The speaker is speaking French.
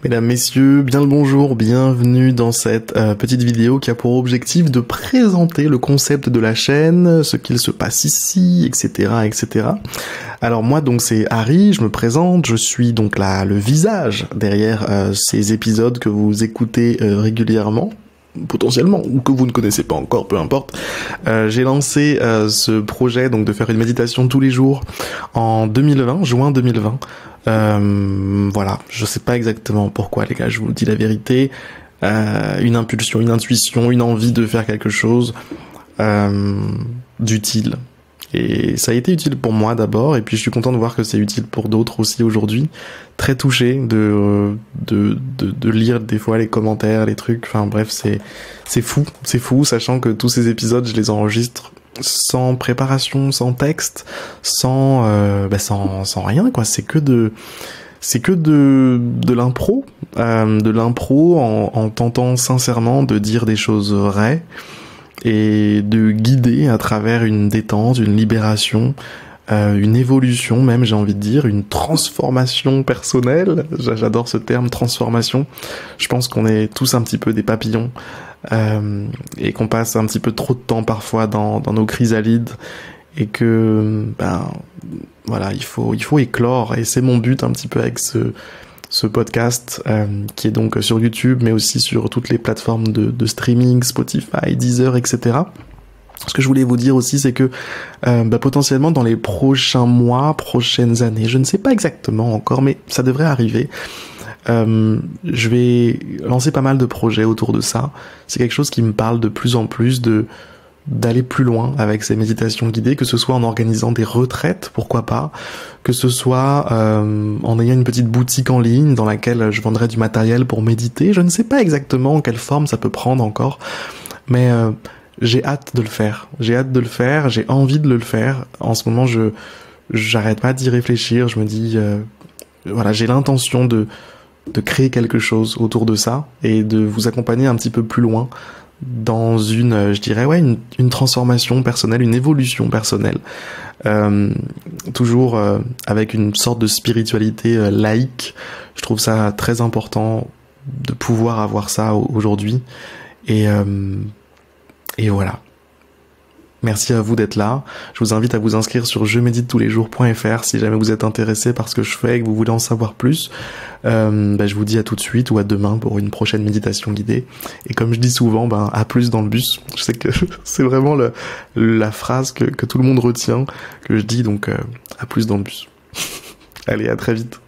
Mesdames, messieurs, bien le bonjour, bienvenue dans cette petite vidéo qui a pour objectif de présenter le concept de la chaîne, ce qu'il se passe ici, etc., etc. Alors moi donc c'est Harry, je me présente, je suis donc le visage derrière ces épisodes que vous écoutez régulièrement, potentiellement, ou que vous ne connaissez pas encore, peu importe. J'ai lancé ce projet donc de faire une méditation tous les jours en 2020, juin 2020. Voilà, je sais pas exactement pourquoi les gars, je vous dis la vérité. Une impulsion, une intuition, une envie de faire quelque chose d'utile. Et ça a été utile pour moi d'abord, et puis je suis content de voir que c'est utile pour d'autres aussi aujourd'hui. Très touché de lire des fois les commentaires, les trucs, enfin bref, c'est fou, sachant que tous ces épisodes, je les enregistre sans préparation, sans texte, sans rien quoi, c'est que de l'impro, en tentant sincèrement de dire des choses vraies et de guider à travers une détente, une libération, une évolution même, j'ai envie de dire, une transformation personnelle. J'adore ce terme, transformation. Je pense qu'on est tous un petit peu des papillons et qu'on passe un petit peu trop de temps parfois dans nos chrysalides et que voilà, il faut éclore, et c'est mon but un petit peu avec ce podcast qui est donc sur YouTube mais aussi sur toutes les plateformes de streaming, Spotify, Deezer, etc. Ce que je voulais vous dire aussi, c'est que potentiellement dans les prochains mois, prochaines années, je ne sais pas exactement encore, mais ça devrait arriver, je vais lancer pas mal de projets autour de ça. C'est quelque chose qui me parle de plus en plus d'aller plus loin avec ces méditations guidées, que ce soit en organisant des retraites, pourquoi pas, que ce soit en ayant une petite boutique en ligne dans laquelle je vendrai du matériel pour méditer. Je ne sais pas exactement quelle forme ça peut prendre encore, mais j'ai hâte de le faire. J'ai envie de le faire. En ce moment, j'arrête pas d'y réfléchir. Je me dis, voilà, j'ai l'intention de créer quelque chose autour de ça et de vous accompagner un petit peu plus loin dans je dirais, une transformation personnelle, une évolution personnelle. Toujours avec une sorte de spiritualité laïque. Je trouve ça très important de pouvoir avoir ça aujourd'hui. Et voilà. Merci à vous d'être là. Je vous invite à vous inscrire sur jemeditetouslesjours.fr si jamais vous êtes intéressé par ce que je fais et que vous voulez en savoir plus. Je vous dis à tout de suite ou à demain pour une prochaine méditation guidée. Et comme je dis souvent, à plus dans le bus. Je sais que c'est vraiment la phrase que tout le monde retient, que je dis, donc à plus dans le bus. Allez, à très vite.